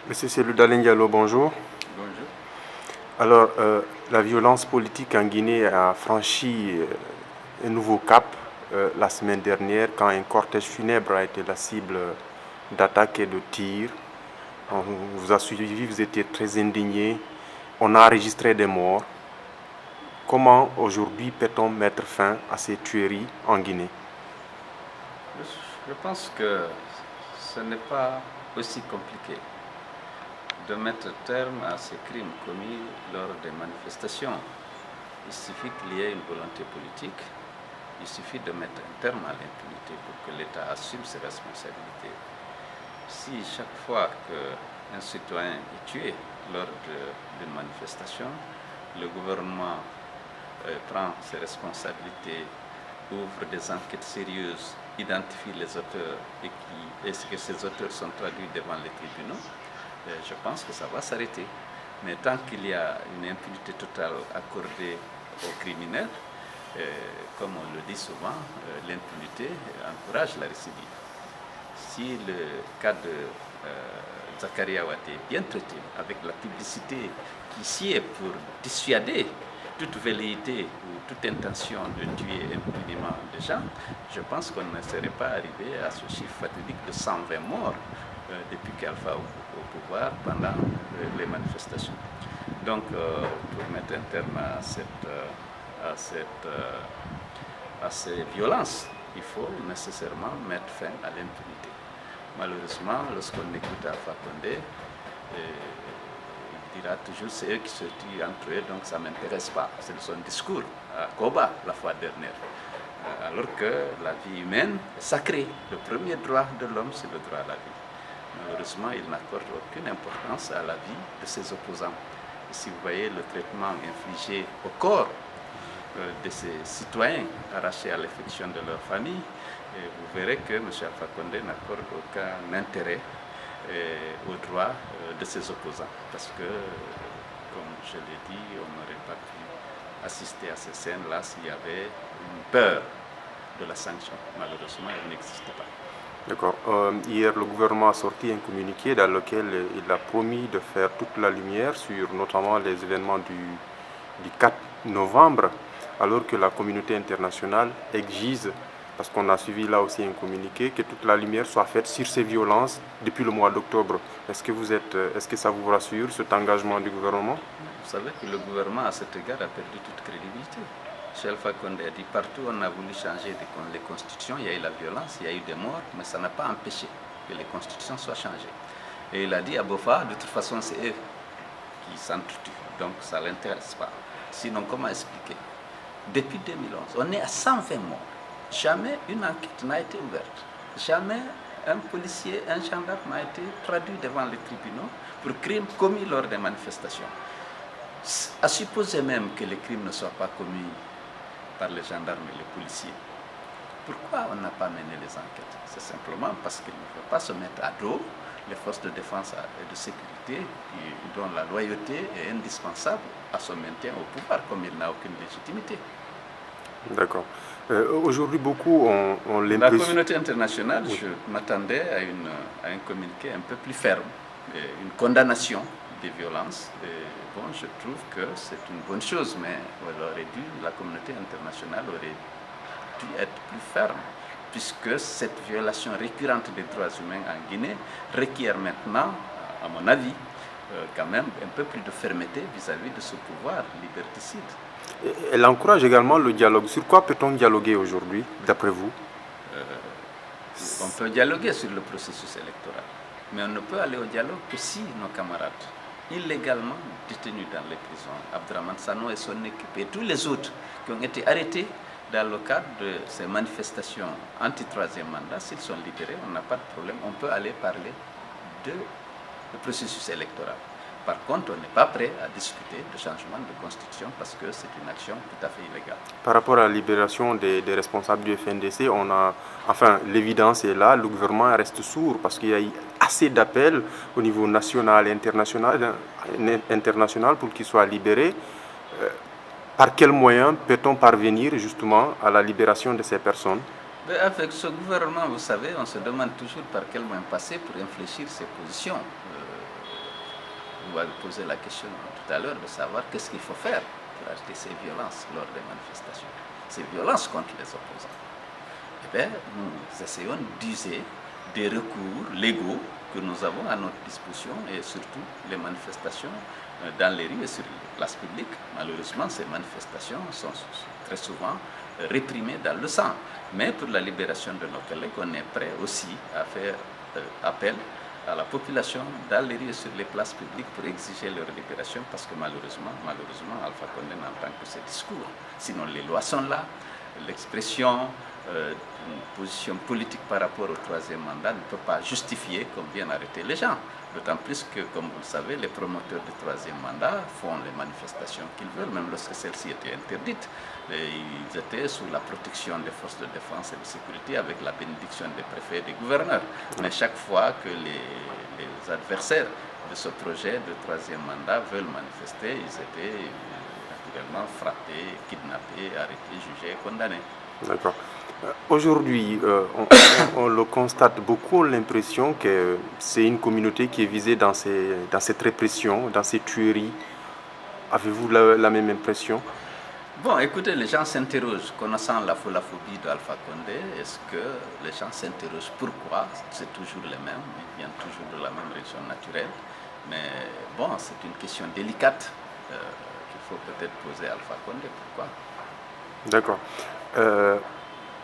Monsieur Cellou Dalein Diallo, bonjour. Bonjour. Alors, la violence politique en Guinée a franchi un nouveau cap la semaine dernière quand un cortège funèbre a été la cible d'attaques et de tirs. On vous a suivi, vous étiez très indigné. On a enregistré des morts. Comment aujourd'hui peut-on mettre fin à ces tueries en Guinée? Je pense que ce n'est pas aussi compliqué de mettre terme à ces crimes commis lors des manifestations. Il suffit qu'il y ait une volonté politique, il suffit de mettre un terme à l'impunité pour que l'État assume ses responsabilités. Si chaque fois qu'un citoyen est tué lors d'une manifestation, le gouvernement prend ses responsabilités, ouvre des enquêtes sérieuses, identifie les auteurs et que ces auteurs sont traduits devant les tribunaux, je pense que ça va s'arrêter. Mais tant qu'il y a une impunité totale accordée aux criminels, comme on le dit souvent, l'impunité encourage la récidive. Si le cas de Zakaria Ouattara est bien traité, avec la publicité qui sied pour dissuader toute velléité ou toute intention de tuer impunément des gens, je pense qu'on ne serait pas arrivé à ce chiffre fatidique de 120 morts depuis qu'Alpha est au pouvoir pendant les manifestations. Donc, pour mettre un terme à ces violences, il faut nécessairement mettre fin à l'impunité. Malheureusement, lorsqu'on écoute Alpha Condé, il dira toujours c'est eux qui se tuent entre eux, donc ça ne m'intéresse pas. C'est son discours à Koba la fois dernière. Alors que la vie humaine est sacrée. Le premier droit de l'homme, c'est le droit à la vie. Malheureusement, il n'accorde aucune importance à la vie de ses opposants. Et si vous voyez le traitement infligé au corps de ces citoyens arrachés à l'affection de leur famille, vous verrez que M. Alpha Condé n'accorde aucun intérêt aux droits de ses opposants. Parce que, comme je l'ai dit, on n'aurait pas pu assister à ces scènes-là s'il y avait une peur de la sanction. Malheureusement, elle n'existe pas. D'accord. Hier, le gouvernement a sorti un communiqué dans lequel il a promis de faire toute la lumière sur notamment les événements du 4 novembre, alors que la communauté internationale exige, parce qu'on a suivi là aussi un communiqué, que toute la lumière soit faite sur ces violences depuis le mois d'octobre. Est-ce que ça vous rassure, cet engagement du gouvernement? Vous savez que le gouvernement, à cet égard, a perdu toute crédibilité. Alpha Condé a dit partout on a voulu changer les constitutions, il y a eu la violence, il y a eu des morts, mais ça n'a pas empêché que les constitutions soient changées. Et il a dit à Bofa, de toute façon c'est eux qui s'entretuent, donc ça ne l'intéresse pas. Sinon, comment expliquer? Depuis 2011, on est à 120 morts. Jamais une enquête n'a été ouverte. Jamais un policier, un gendarme n'a été traduit devant les tribunaux pour crimes commis lors des manifestations. À supposer même que les crimes ne soient pas commis par les gendarmes et les policiers. Pourquoi on n'a pas mené les enquêtes? C'est simplement parce qu'il ne faut pas se mettre à dos les forces de défense et de sécurité dont la loyauté est indispensable à son maintien au pouvoir, comme il n'a aucune légitimité. D'accord. Aujourd'hui, beaucoup ont l'impression... La communauté internationale, oui. Je m'attendais à un communiqué un peu plus ferme, une condamnation des violences. Bon, je trouve que c'est une bonne chose, mais la communauté internationale aurait dû être plus ferme, puisque cette violation récurrente des droits humains en Guinée requiert maintenant, à mon avis, quand même un peu plus de fermeté vis-à-vis de ce pouvoir liberticide. Elle encourage également le dialogue. Sur quoi peut-on dialoguer aujourd'hui, d'après vous? On peut dialoguer sur le processus électoral, mais on ne peut aller au dialogue que si nos camarades illégalement détenus dans les prisons, Abdraman Sano et son équipe et tous les autres qui ont été arrêtés dans le cadre de ces manifestations anti-troisième mandat, s'ils sont libérés, on n'a pas de problème, on peut aller parler du processus électoral. Par contre, on n'est pas prêt à discuter de changement de constitution parce que c'est une action tout à fait illégale. Par rapport à la libération des responsables du FNDC, l'évidence est là, le gouvernement reste sourd parce qu'il y a eu assez d'appels au niveau national et international pour qu'ils soient libérés. Par quels moyens peut-on parvenir justement à la libération de ces personnes? Avec ce gouvernement, vous savez, on se demande toujours par quel moyen passer pour infléchir ses positions. vous avez posé la question tout à l'heure de savoir qu'est-ce qu'il faut faire pour arrêter ces violences lors des manifestations, ces violences contre les opposants. Eh bien, nous essayons d'user des recours légaux que nous avons à notre disposition et surtout les manifestations dans les rues et sur les places publiques. Malheureusement, ces manifestations sont très souvent réprimées dans le sang. Mais pour la libération de nos collègues, on est prêt aussi à faire appel à la population dans les rues et sur les places publiques pour exiger leur libération parce que malheureusement, Alpha Condé n'entend que ces discours. Sinon, les lois sont là, l'expression d'une position politique par rapport au troisième mandat ne peut pas justifier qu'on vienne arrêter les gens. D'autant plus que, comme vous le savez, les promoteurs du troisième mandat font les manifestations qu'ils veulent, même lorsque celles-ci étaient interdites. Ils étaient sous la protection des forces de défense et de sécurité avec la bénédiction des préfets et des gouverneurs. Mais chaque fois que les adversaires de ce projet de troisième mandat veulent manifester, ils étaient naturellement frappés, kidnappés, arrêtés, jugés, condamnés. D'accord. Aujourd'hui, on le constate beaucoup, l'impression que c'est une communauté qui est visée dans cette répression, dans ces tueries. Avez-vous la même impression? Bon, écoutez, les gens s'interrogent, connaissant la phobie d'Alpha Condé, est-ce que les gens s'interrogent pourquoi? C'est toujours les mêmes, ils viennent toujours de la même région naturelle. Mais bon, c'est une question délicate qu'il faut peut-être poser à Alpha Condé. Pourquoi? D'accord.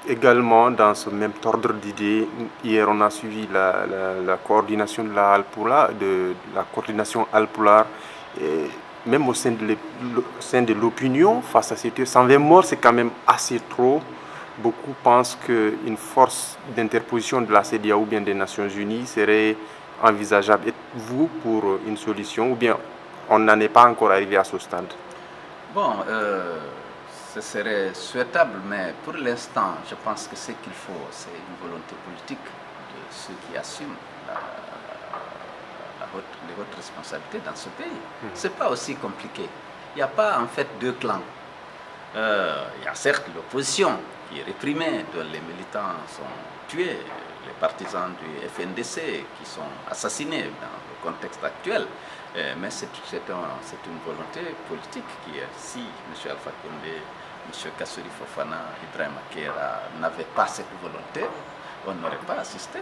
Également, dans ce même ordre d'idées, hier on a suivi la coordination de la coordination Alpulaar, et même au sein de l'opinion, face à cette 120 morts, c'est quand même assez trop. Beaucoup pensent qu'une force d'interposition de la CEDEAO ou bien des Nations Unies serait envisageable. Êtes-vous pour une solution ou bien on n'en est pas encore arrivé à ce stade? Bon, ce serait souhaitable, mais pour l'instant, je pense que ce qu'il faut, c'est une volonté politique de ceux qui assument les hautes responsabilités dans ce pays. Ce n'est pas aussi compliqué. Il n'y a pas en fait deux clans. Il y a certes l'opposition qui est réprimée, dont les militants sont tués, les partisans du FNDC qui sont assassinés dans le contexte actuel. Mais c'est une volonté politique qui est, si M. Alpha Condé, M. Kassory Fofana, Ibrahim Akera n'avaient pas cette volonté, on n'aurait pas assisté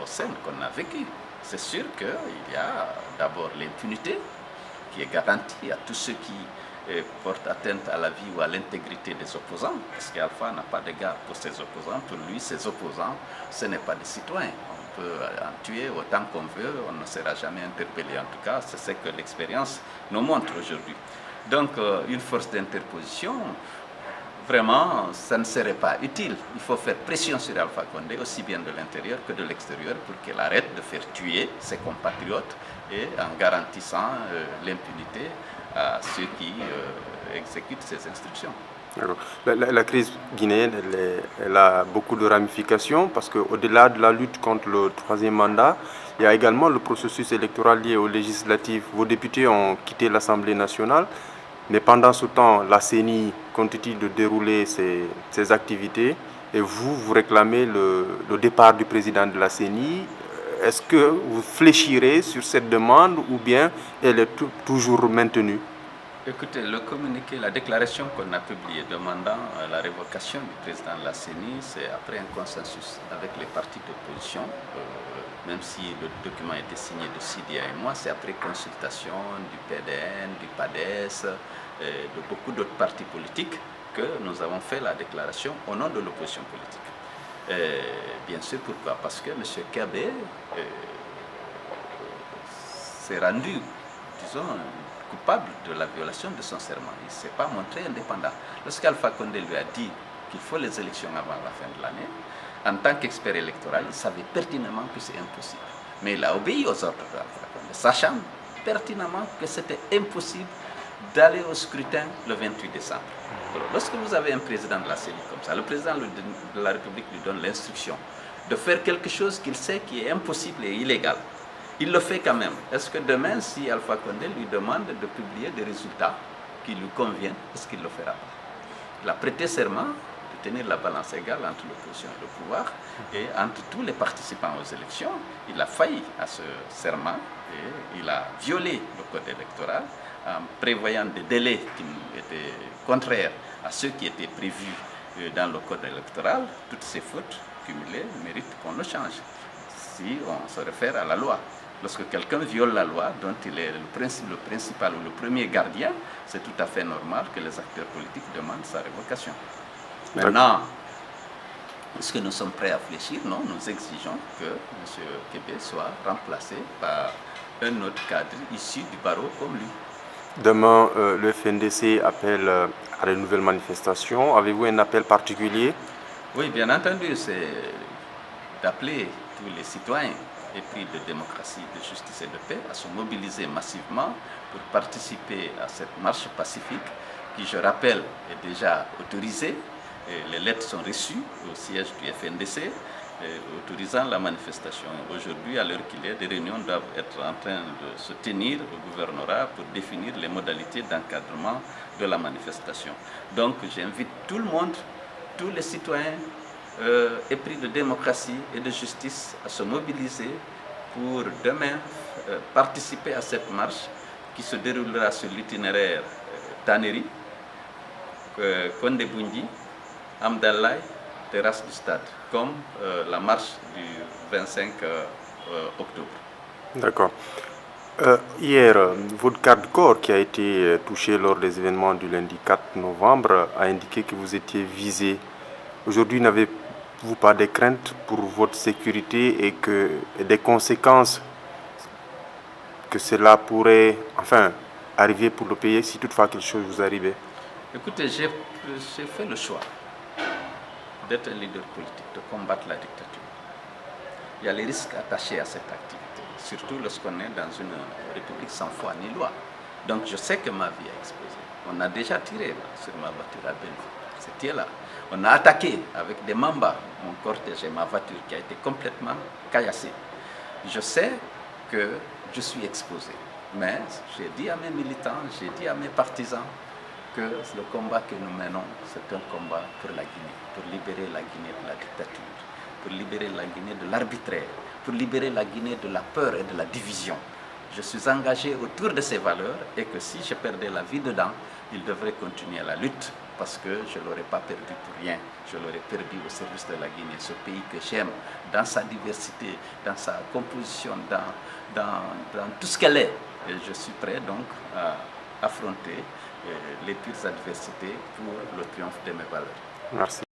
aux scènes qu'on a vécues. C'est sûr qu'il y a d'abord l'impunité qui est garantie à tous ceux qui portent atteinte à la vie ou à l'intégrité des opposants, parce qu'Alpha n'a pas d'égard pour ses opposants. Pour lui, ses opposants, ce n'est pas des citoyens. On peut en tuer autant qu'on veut, on ne sera jamais interpellé. En tout cas, c'est ce que l'expérience nous montre aujourd'hui. Donc, une force d'interposition, vraiment, ça ne serait pas utile. Il faut faire pression sur Alpha Condé, aussi bien de l'intérieur que de l'extérieur, pour qu'elle arrête de faire tuer ses compatriotes et en garantissant l'impunité à ceux qui exécutent ces instructions. La crise guinéenne, elle a beaucoup de ramifications parce qu'au-delà de la lutte contre le troisième mandat, il y a également le processus électoral lié aux législatives. Vos députés ont quitté l'Assemblée nationale, mais pendant ce temps, la CENI continue de dérouler ses activités et vous réclamez le départ du président de la CENI. Est-ce que vous fléchirez sur cette demande ou bien elle est toujours maintenue? Écoutez, le communiqué, la déclaration qu'on a publiée demandant la révocation du président de la CENI, c'est après un consensus avec les partis d'opposition, même si le document était signé de Sidia et moi, c'est après consultation du PDN, du PADES, de beaucoup d'autres partis politiques que nous avons fait la déclaration au nom de l'opposition politique. Bien sûr, pourquoi? Parce que M. Kabé s'est rendu, disons, coupable de la violation de son serment. Il ne s'est pas montré indépendant. Lorsqu'Alpha Condé lui a dit qu'il faut les élections avant la fin de l'année, en tant qu'expert électoral, il savait pertinemment que c'est impossible. Mais il a obéi aux ordres d'Alpha Condé, sachant pertinemment que c'était impossible d'aller au scrutin le 28 décembre. Alors, lorsque vous avez un président de la CENI comme ça, le président de la République lui donne l'instruction de faire quelque chose qu'il sait qui est impossible et illégal. Il le fait quand même. Est-ce que demain, si Alpha Condé lui demande de publier des résultats qui lui conviennent, est-ce qu'il le fera pas? Il a prêté serment de tenir la balance égale entre l'opposition et le pouvoir, et entre tous les participants aux élections. Il a failli à ce serment et il a violé le code électoral en prévoyant des délais qui étaient contraires à ceux qui étaient prévus dans le code électoral. Toutes ces fautes cumulées méritent qu'on le change, si on se réfère à la loi. Lorsque quelqu'un viole la loi, dont il est le principal ou le premier gardien, c'est tout à fait normal que les acteurs politiques demandent sa révocation. Maintenant, est-ce que nous sommes prêts à fléchir? Non, nous exigeons que M. Kébé soit remplacé par un autre cadre issu du barreau comme lui. Demain, le FNDC appelle à de nouvelles manifestations. Avez-vous un appel particulier? Oui, bien entendu, c'est d'appeler tous les citoyens épris de démocratie, de justice et de paix à se mobiliser massivement pour participer à cette marche pacifique qui, je rappelle, est déjà autorisée. Et les lettres sont reçues au siège du FNDC autorisant la manifestation. Aujourd'hui, à l'heure qu'il est, des réunions doivent être en train de se tenir au gouvernorat pour définir les modalités d'encadrement de la manifestation. Donc j'invite tout le monde, tous les citoyens épris de démocratie et de justice à se mobiliser pour demain participer à cette marche qui se déroulera sur l'itinéraire Taneri, Kondé-Boundi, Amdalaï, terrasse du stade, comme la marche du 25 octobre. D'accord. Hier, votre garde corps qui a été touché lors des événements du lundi 4 novembre a indiqué que vous étiez visé. Aujourd'hui, n'avez-vous pas des craintes pour votre sécurité et des conséquences que cela pourrait arriver pour le pays si toutefois quelque chose vous arrivait? Écoutez, j'ai fait le choix d'être un leader politique, de combattre la dictature. Il y a les risques attachés à cette activité, surtout lorsqu'on est dans une république sans foi ni loi. Donc je sais que ma vie est exposée. On a déjà tiré sur ma voiture à Belleville, c'était là. On a attaqué avec des mambas mon cortège et ma voiture qui a été complètement caillassée. Je sais que je suis exposé, mais j'ai dit à mes militants, j'ai dit à mes partisans que le combat que nous menons, c'est un combat pour la Guinée, pour libérer la Guinée de la dictature, pour libérer la Guinée de l'arbitraire, pour libérer la Guinée de la peur et de la division. Je suis engagé autour de ces valeurs et que si je perdais la vie dedans, il devrait continuer la lutte parce que je ne l'aurais pas perdu pour rien. Je l'aurais perdu au service de la Guinée, ce pays que j'aime, dans sa diversité, dans sa composition, dans tout ce qu'elle est. Et je suis prêt donc à affronter les pires adversités pour le triomphe de mes valeurs. Merci.